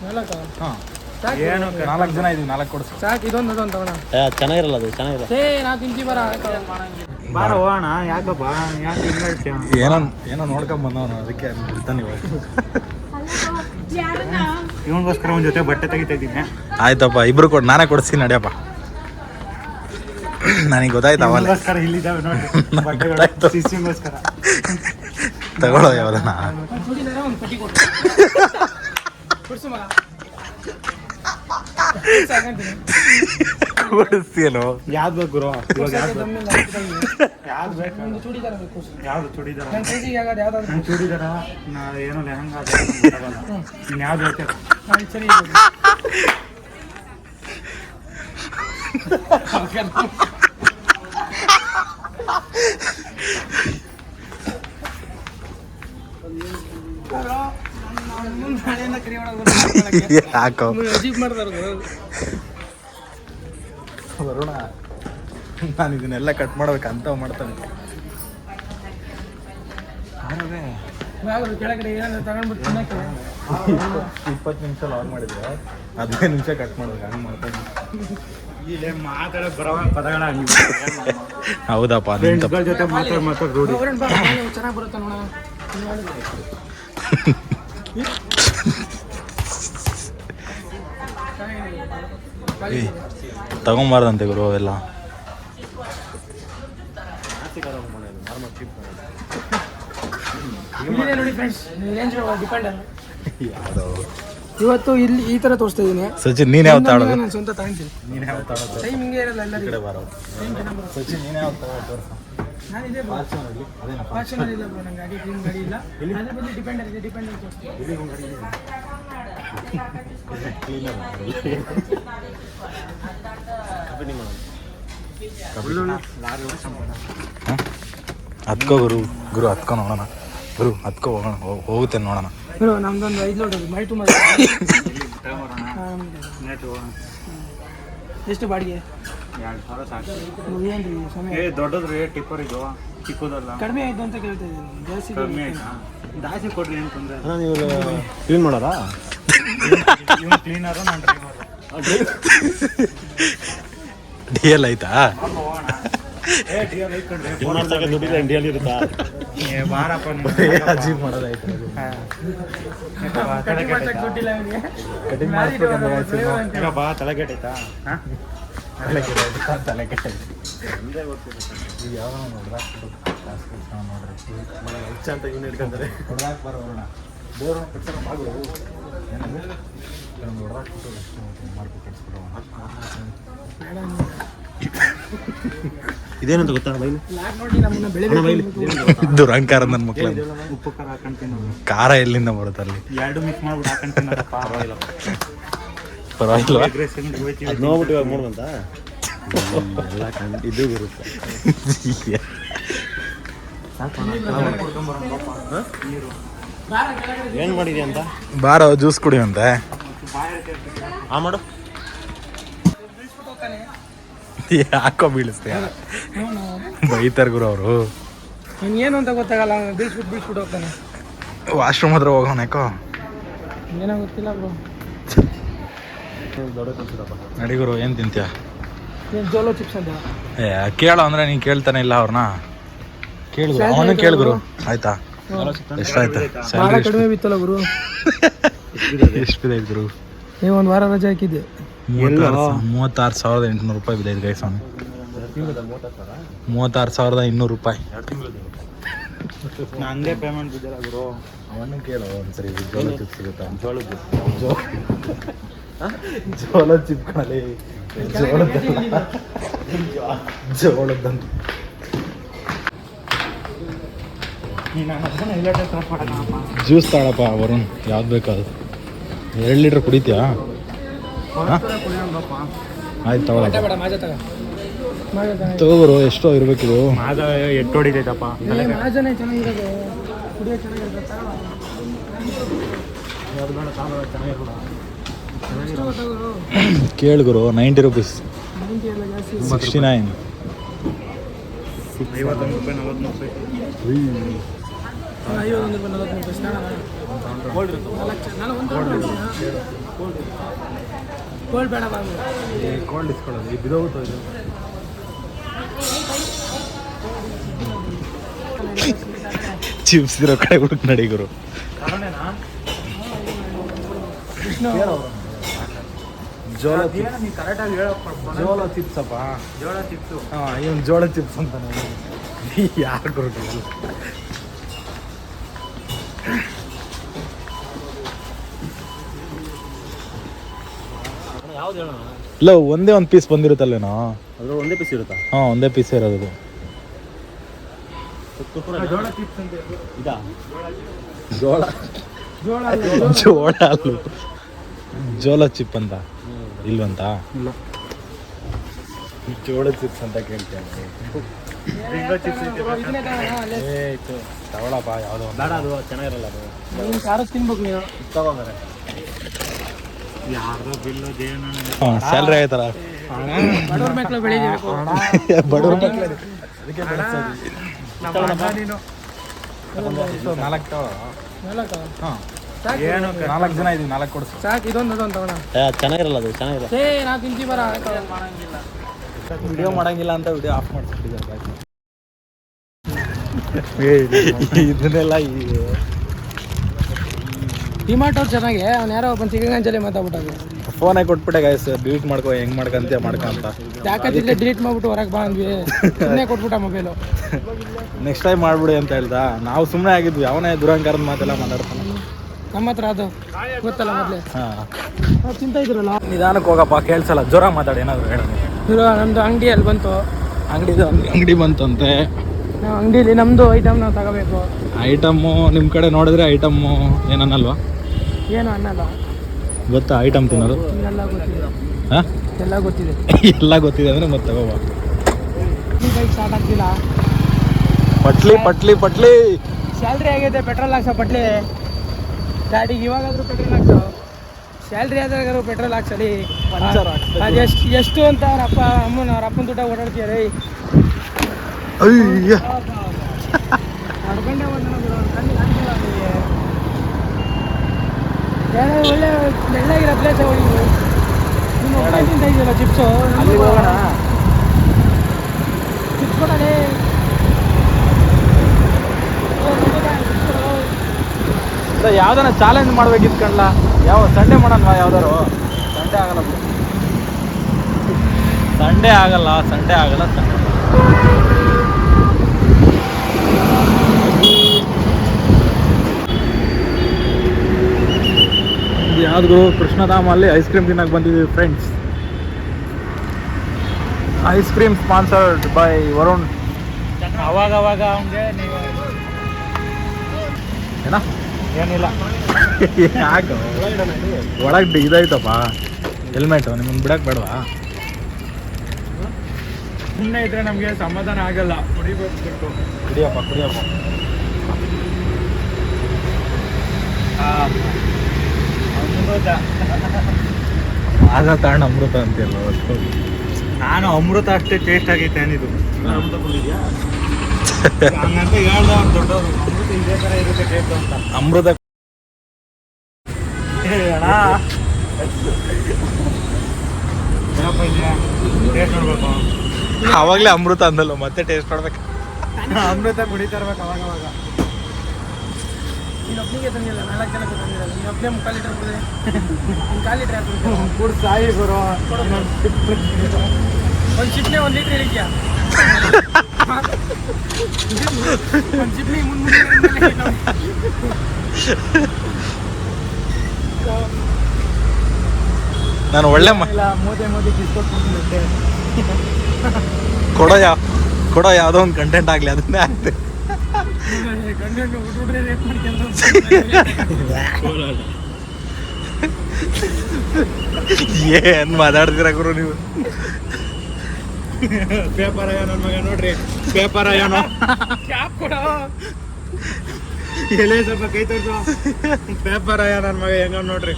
ಹಾಂ ಏನು 4 ಜನ ಇದೀವಿ, 4 ಕೊಡಿಸ್ ಸಾಕು. ಇದೊಂದು ತಗೋಣ. ಚೆನ್ನಾಗಿರಲ್ಲ ಅದು, ಚೆನ್ನಾಗಿರಲ್ಲ. ನಾ ತಿಂತೀವಿ ಬರ ಬಾರ ಹೋಗೋಣ. ಯಾಕಪ್ಪ ಯಾಕೆ ಏನೋ ನೋಡ್ಕೊಂಡ್ ಬಂದವನು, ಅದಕ್ಕೆ ಬಿಡ್ತಾನೆ ಇವಾಗ. ಇವನಿಗೋಸ್ಕರ ಒಂದು ಜೊತೆ ಬಟ್ಟೆ ತೆಗಿತಾ ಇದ್ದೀನಿ. ಆಯ್ತಪ್ಪ, ಇಬ್ರು ಕೊಟ್ಟು ನಾನೇ ಕೊಡಿಸ್ತೀನಿ ನಡಿಯಪ್ಪ. ನನಗೆ ಗೊತ್ತಾಯ್ತು ಅವಲ್ಲ ತಗೊಳ್ಳೋ ಯಾವ್ದನ ಕೊಡಿಸ್ತೀನೋ. ಯಾವ್ದು ಬೇಕು ಗುರು? ಯಾವ್ದು ಬೇಕು? ಯಾವ್ದು ಚೂಡಿದಾರ? ಚೂಡಿದಾರ ಏನೋ ಲೆಹಂಗಾ ನೀನು ಯಾವ್ದು ಬೇಕು? ಯಾಕೋ ಬರೋಣ. ನಾನು ಇದನ್ನೆಲ್ಲ ಕಟ್ ಮಾಡ್ಬೇಕಂತ ಮಾಡ್ತಾನೆ. ಕೆಳಗಡೆ ತಗೊಂಡ್ಬಿಟ್ಟು 20 ನಿಮಿಷ ಲಾಗ್ ಮಾಡಿದ್ರೆ 15 ನಿಮಿಷ ಕಟ್ ಮಾಡ್ಬೇಕು. ಹಂಗೆ ಮಾಡ್ತಾನೆ. ಇಲ್ಲೇ ಮಾತಾಡೋ ಬರೋ ಪದಗಳ ಹೌದಪ್ಪ, ಜೊತೆ ಮಾತಾಡ್ ರೂಢಿ. ಚೆನ್ನಾಗಿ ಬರುತ್ತೆ ನೋಡ. ತಗೊಂಬಾರ್ದಂತೆ ಗುರು ಅವೆಲ್ಲ. ನೋಡಿ ಫ್ರೆಂಡ್ಸ್, ಇವತ್ತು ಇಲ್ಲಿ ಈ ತರ ತೋರಿಸ್ತಾ ಇದೀನಿ. ಸಚಿನ್ ನೀನ್ ಯಾವ ತಾಳೋದು? ನಾನು ಸ್ವಂತ ತಗೊಂತೀನಿ. ನೀನ್ ಯಾವ ತಾಳೋದು? ಟೈಮ್ ಹಿಂಗೆ ಇರಲ್ಲ ಎಲ್ಲರಿಗೂ. ಸಚಿನ್ ನೀನ್ ಯಾವ ತಗೋದು? ನಾನು ಇದೇ ಫಾರ್ಚುನರ್ ಇಲ್ಲ ಬ್ರೋ, ನಂಗೆ ಗಾಡಿ ಕ್ಲೀನ್ ಗಾಡಿ ಇಲ್ಲ. ಅದ್ರ ಬಗ್ಗೆ ಡಿಪೆಂಡರ್ ತೋರಿಸ್ತೀನಿ. ಹತ್ಕೋ ಗುರು ಹತ್ಕೊ ನೋಡೋಣ. ಗುರು ಹತ್ಕೋ ಹೋಗೋಣ, ಹೋಗುತ್ತೆ ನೋಡೋಣ. ನಮ್ದೊಂದು 5 ಲೋಡ್ ಮೈ ತುಂಬ. ಎಷ್ಟು ಬಾಡಿಗೆ? 2,000 ಸಾಕು. ಏನ್ರಿ ಸಮಯ? ದೊಡ್ಡದ್ರಿ ಟಿಪ್ಪರ್ ಇದು, ಚಿಕ್ಕದಲ್ಲ. ಕಡಿಮೆ ಆಯ್ತು ಅಂತ ಕೇಳ್ತಾ ಇದ್ದೀನಿ. ಜಾಸ್ತಿ ಕಡಿಮೆ ಆಯ್ತಾ? ಜಾಸ್ತಿ ಕೊಡ್ರಿ ಏನು ತೊಂದರೆ? ನೀವು ಕ್ಲೀನ್ ಮಾಡೋರಾ? ಇವನು ಕ್ಲೀನರು, ನಾನು ಡ್ರೈವರು. ಡಿ ಎಲ್ ಆಯ್ತಾ? ಇಂಡಿಯಲ್ಲಿ ಇರುತ್ತಾ? ಬಾರಪ್ಪ ಅಜೀವ್ ಮಾಡೋದಾಯ್ತು. ಬಾ ತಲೆಗೆಟ್ಟೈತಾ? ತಲೆಗೆಟ್ಟೈತೆ ಯಾವ ನೋಡ್ರಿ ಅಂತ ಇವ್ನು ಹಿಡ್ಕೊಂತಾರೆ. ಹೊಡ್ದಾಕ್ ಬರೋಣ ದೇವ್ರ ಕಟ್ಸೋಣ ಬಾಗುರು. ಏನಂದ್ರೆ ಹೊಡ್ದಾಕ್ಬಿಟ್ಟು ಎಷ್ಟು ಮಾಡ್ಬಿಟ್ಟು ಕಟ್ಸ್ಬಿಡೋಣ. ಇದೇನಂತ ಗೊತ್ತಾ? ದುರಂಕಾರ ನನ್ನ ಮಕ್ಳು. ಉಪ್ಪು ಖಾರ ಹಾಕೊಂತೀನಿ. ಖಾರ ಎಲ್ಲಿಂದ ಬರುತ್ತೆ ಅಲ್ಲಿ? 2 ಮಿಕ್ಸ್ ಮಾಡ್ಬಿಟ್ಟು ಹಾಕೊಂತೀನಿ. ಪರವಾಗಿಲ್ಲ. ಅದು ನೋಡ್ಬಿಟ್ಟು ಇವಾಗ ನೋಡುವಂತ ಎಲ್ಲ ಇದು ಬರುತ್ತೆ. ಏನು ಮಾಡಿದೆ ಅಂತ? ಬಾರ ಜ್ಯೂಸ್ ಕುಡಿಯುವಂತೆ. ಮಾಡು. ಯಾಕೋ ಬೀಳಿಸ್ತೀಯ? ಬೈತಾರ ಗುರು ಅವರು. ಏನು ಅಂತ ಗೊತ್ತಾಗಲ್ಲ, ಬೀಳ್ಸ್ಬಿಟ್ಟು ಹೋಗ್ತಾನೆ. ವಾಶ್ರೂಮ್ ಹತ್ರ ಹೋಗೋಣ. ಯಾಕೋ ಏನೋ ಗೊತ್ತಿಲ್ಲ ಬ್ರೋ. ನಡಿ ಗುರು, ಏನು ತಿಂತೀಯ? ಜೋಲೋ ಚಿಪ್ಸ್ ಅಂತ ಕೇಳೋ ಅಂದ್ರೆ ನೀನು ಕೇಳ್ತಾನೆ ಇಲ್ಲ ಅವ್ರನ್ನ. ಕೇಳಿದ್ರು, ಅವನು ಕೇಳಿದ್ರು. ಆಯ್ತಾ? ಎಷ್ಟಾಯ್ತು ಸ್ಯಾಲ್ರಿ? ಕಡಿಮೆ ಬಿತ್ತಲ್ಲ ಗುರು. ಎಷ್ಟು ಬಿದ್ದೈತೆ ಗುರು? ನೀವು ಒಂದು ವಾರ ರಜೆ ಹಾಕಿದ್ದೆ. 36,800 ರೂಪಾಯಿ ಬಿದ್ದೈತೆ ಗೈಸ್. ಅವನು 36,200 ರೂಪಾಯಿ. ನಂದೇ ಪೇಮೆಂಟ್ ಬಿದ್ದಲ್ಲ ಗುರು. ಅವನು ಕೇಳೋ ಒಂದ್ಸರಿ. ಜೋಳ ಚಿಪ್ ಸಿಗುತ್ತಾ? ಜೋಳ ಚಿಪ್ ಕಣಲಿ. ಜೋಳದಂತ ಜ್ಯೂಸ್ ತಾಳಪ್ಪ ವರುಣ್, ಯಾವ್ದು ಬೇಕಾದ? 2 ಲೀಟ್ರ್ ಕುಡಿತೀಯಾ? ಆಯ್ತು ತಗೊಳ ತಗೋರು. ಎಷ್ಟೋ ಇರ್ಬೇಕಿದು. ಎಟ್ಟು ಹೊಡಿತೈತಪ್ಪ. ಕೇಳು ಗುರು. 90 ರೂಪೀಸ್. 69. 51 ರೂಪಾಯಿ 40 ರೂಪಾಯಿ. ಕೋಲ್ಡ್ ಬೇಡ ಬಾಬು. ಕೋಲ್ಡ್ ಇಸ್ಕೊಳ್ಳೋದು ಇದು ಬಿದೋಗುತ್ತೋ ಇದು. ಚಿಪ್ಸ್ ಇರೋ ಕಡೆ ಹುಡುಕ್ ನಡಿ ಗುರು. ವಿಷ್ಣು ಜೋಳ ಕರೆಕ್ಟಾಗಿ ಹೇಳಪ್ಪ. ಜೋಳ ಚಿಪ್ಸಪ್ಪ. ಜೋಳ ಚಿಪ್ಸು. ಹಾಂ ಇವನು ಜೋಳ ಚಿಪ್ಸ್ ಅಂತ ಯಾರು ಗುರು ಯಾವ್ದು ಹೇಳೋಣ? ಇಲ್ಲ ಒಂದೇ ಒಂದು ಪೀಸ್ ಬಂದಿರುತ್ತಲ್ಲೇನೋ. ಅದ್ರ ಒಂದೇ ಪೀಸ್ ಇರುತ್ತಾ? ಹಾಂ ಒಂದೇ ಪೀಸ್ ಇರೋದು. ಜೋಳ ಚಿಪ್ಸ್ ಅಂತ ಇದಾ? ಜೋಳ ಜೋಳ ಜೋಳ ಅಲ್ಲ, ಜೋಳ ಚಿಪ್ ಅಂತ ಇಲ್ವಂತ. ಜೋಳ ಚಿಪ್ಸ್ ಅಂತ ಕೇಳ್ತೇನೆ. ತಗೊಳಪ್ಪ ಯಾವುದೋ ಬೇಡ, ಅದು ಚೆನ್ನಾಗಿರಲ್ಲ. ಅದು ನೀನು ಖಾರ ತಿನ್ಬೇಕು ನೀನು. ತಗೊಂಡ್ರೆ ಯಾರ್ದೋ ಬಿಲ್ಲು ದೇವನ ಸ್ಯಾಲ್ರಿ ಆಯ್ತಲ್ಲ ಬಡವ್ರ ಮಕ್ಕಳು ಬೆಳೀಬೇಕು. ಬಡವ್ರ ನೀನು ನಾಲ್ಕು ತಗೊಳ. ನಾಲ್ಕಾ? ಹಾಂ ಏನು 4 ಜನ ಇದೀವಿ, 4 ಕೊಡಿಸು. ಸಾಕು, ಇದೊಂದು ಅದೊಂದು ತಗೋಣ. ಚೆನ್ನಾಗಿರಲ್ಲ, ಅದು ಚೆನ್ನಾಗಿರಲ್ಲ. ನಾ ತಿಂತೀವಿ ಬರ. ವಿಡಿಯೋ ಮಾಡಂಗಿಲ್ಲ ಅಂತ ವಿಡಿಯೋ ಆಫ್ ಮಾಡಿಸ್ಬಿಟ್ಟಿದ್ದಾರೆ. ಇದನ್ನೆಲ್ಲ ಡಿಮಾರ್ಟ್ ಅವ್ರು ಚೆನ್ನಾಗಿ ಅವ್ನು ಯಾರೋ ಒಬ್ಬನ ಚಿಕ್ಕಗಂಜಲಿ ಮಾತಾಡ್ಬಿಟ್ಟಾಗ ಫೋನೇ ಕೊಟ್ಬಿಟ್ಟೆ ಗಾಯ್ಸ್, ಡಿಲೀಟ್ ಮಾಡ್ಕೋ, ಹೆಂಗ್ ಮಾಡ್ಕಂತೆ ಮಾಡ್ಕಂತ. ಯಾಕಂತಿದ್ರೆ ಡಿಲೀಟ್ ಮಾಡ್ಬಿಟ್ಟು ಹೊರಗೆ ಬಂದ್ವಿ. ಸುಮ್ಮನೆ ಕೊಟ್ಬಿಟ್ಟ ಮೊಬೈಲು. ನೆಕ್ಸ್ಟ್ ಟೈಮ್ ಮಾಡ್ಬಿಡಿ ಅಂತ ಹೇಳ್ದ. ನಾವು ಸುಮ್ಮನೆ ಆಗಿದ್ವಿ, ಅವನೇ ದುರಂಕಾರದ ಮಾತೆಲ್ಲ ಮಾತಾಡ್ತಾನೆ. ನಮ್ಮ ಹತ್ರ ಅದು ಗೊತ್ತಲ್ಲ ಮೊದಲೇ. ಹಾಂ ಚಿಂತ ಇದ್ರಲ್ಲ. ನಿಧಾನಕ್ಕೆ ಹೋಗಪ್ಪ, ಕೇಳಿಸಲ್ಲ, ಜ್ವರ ಮಾತಾಡಿ ಏನಾದ್ರು ಹೇಳ. ನಮ್ಮದು ಅಂಗಡಿ ಅಲ್ಲಿ ಬಂತು. ಅಂಗಡಿ ಬಂತಂತೆ. ನಾವು ಅಂಗಡಿಲಿ ನಮ್ಮದು ಐಟಮ್ ನಾವು ತಗೋಬೇಕು. ಐಟಮ್ಮು ನಿಮ್ಮ ಕಡೆ ನೋಡಿದ್ರೆ ಐಟಮ್ಮು ಏನನ್ನಲ್ವಾ? ಏನು ಅನ್ನಲ್ಲ. ಗೊತ್ತಾ ಐಟಮ್ ತಿನ್ನೋದು? ಎಲ್ಲ ಗೊತ್ತಿದೆ. ಹಾಂ ಎಲ್ಲ ಗೊತ್ತಿದೆ. ಎಲ್ಲ ಗೊತ್ತಿದೆ ಅಂದರೆ ಮತ್ತೆ ತಗೋಬ. ಈ ಬೈಕ್ ಸ್ಟಾರ್ಟ್ ಆಗ್ತಿಲ್ಲ. ಪಟ್ಲಿ ಸ್ಯಾಲ್ರಿ ಆಗೈತೆ, ಪೆಟ್ರೋಲ್ ಹಾಕ್ಸೋ ಪಟ್ಲಿ ಗಾಡಿಗೆ. ಇವಾಗಾದ್ರೂ ಪೆಟ್ರೋಲ್ ಹಾಕ್ಸೋ. ಸ್ಯಾಲ್ರಿ ಆದ್ರಾಗಾದ್ರು ಪೆಟ್ರೋಲ್ ಹಾಕ್ಸಲಿ. ಅದು ಎಷ್ಟು ಅಂತ ಅವ್ರ ಅಪ್ಪನ ದುಡ್ಡ ಓಡಾಡ್ತೀಯ ರೀ. ಅಯ್ಯ ನಡ್ಕೊಂಡೆ ಒಳ್ಳೆ ಬೆಳ್ಳಗಿರೋ ಪ್ಲೇಸ್ ಹೋಗಿ. ನೀನು ಒಬ್ಬನೇ ತಿಂತ ಇದೆಯಲ್ಲ ಚಿಪ್ಸು. ಅಲ್ಲಿ ಹೋಗೋಣ. ಚಿಪ್ಸ್ ಕೊಡಲೇ. ಯಾವ್ದಾನ ಚಾಲೆಂಜ್ ಮಾಡ್ಬೇಕಿತ್ತು ಕಣ್ಲ. ಯಾವ ಸಂಡೇ ಮಾಡೋಣ? ಯಾವ್ದಾರು ಸಂಡೇ ಆಗಲ್ಲ, ಸಂಡೇ ಆಗಲ್ಲ. ಯಾವ್ದು ಕೃಷ್ಣಧಾಮಲ್ಲಿ ಐಸ್ ಕ್ರೀಮ್ ತಿನ್ನಕ್ಕೆ ಬಂದಿದ್ದೀವಿ friends. Ice cream sponsored by Varun. ಅವಾಗ ಅವನಿಗೆ ನೀವು ಏನ ಏನಿಲ್ಲ. ಯಾಕೆ ಒಳಗೆ ಇದಾಯ್ತಪ್ಪ ಹೆಲ್ಮೆಟ್, ನಿಮ್ಮನ್ನು ಬಿಡಕ್ಕೆ ಬೇಡವಾ? ಸುಮ್ಮನೆ ಇದ್ರೆ ನಮಗೆ ಸಮಾಧಾನ ಆಗಲ್ಲ. ಕುಡಿಬೇಕು. ಕುಡಿಯಪ್ಪ ಅಮೃತ. ಆಗ ಕಾರಣ ಅಮೃತ ಅಂತೀಯಲ್ಲ. ನಾನು ಅಮೃತ ಅಷ್ಟೇ ಟೇಸ್ಟ್ ಆಗೈತೆ ಏನಿದು. ಅಮೃತ ಕುಡಿದ್ಯಾ? ಹಂಗಂತ ಹೇಳ್ದ ಅವ್ನು ದೊಡ್ಡವರು. ಅಮೃತ ಇದೇ ಥರ ಇರುತ್ತೆ ಟೇಸ್ಟ್ ಅಂತ. ಅಮೃತ ಅಣ್ಣ ಏನಪ್ಪ ಇದೆಯಾ? ಟೇಸ್ಟ್ ನೋಡ್ಬೇಕು. ಆವಾಗಲೇ ಅಮೃತ ಅಂದಲ್ಲ, ಮತ್ತೆ ಟೇಸ್ಟ್ ಮಾಡ್ಬೇಕು. ಅಮೃತ ಕುಡಿತಾ ಇರ್ಬೇಕು ಅವಾಗ. ನೀನು ಒಬ್ಬನಿಗೆ ತಂದಿಲ್ಲ, 4 ಜನಕ್ಕೆ ತಂದಿರಲ್ಲ. ನೀನು ಒಬ್ಬನೇ 3/4 ಲೀಟರ್ ಕುಡಿದೆ. 1/4 ಲೀಟರ್ ಹಾಕ್ಬಿಡ್ತೀನಿ. ಕುಡ್ ಸಾಯಿ ಗುರು. ಒಂದು ಚಿಪ್ನೆ 1 ಲೀಟ್ರ್ ಹೇಳಿದ್ಯಾ? ಒಂದು ಚಿಪ್ನಿ ನಾನು ಒಳ್ಳೆ ಮೋದಿ ಕಿಸ್ಕೊಟ್ಬಿಟ್ಟೆ. ಕೊಡೋ ಯಾವುದೋ ಒಂದು ಕಂಟೆಂಟ್ ಆಗಲಿ, ಅದನ್ನೇ ಆಗ್ತದೆ. ಗಂಡು ಹುಡುಗ್ರೆ ರೇಪ್ ಮಾಡ್ಕೊಂಡು ಏನ್ ಮಾತಾಡ್ತೀರ ಗುರು ನೀವು? ಪೇಪರ್ ಅಯ್ಯೋ ನನ್ನ ಮಗ ನೋಡ್ರಿ. ಪೇಪರ್ ಅಯ್ಯೋನು ಕ್ಯಾಪ್ ಕೊಡೋ. ಎಲೆ ಸ್ವಲ್ಪ ಕೈ ತೋರಿಸು. ಪೇಪರ್ ಅಯ್ಯೋ ನನ್ನ ಮಗ ಹೆಂಗ ನೋಡ್ರಿ.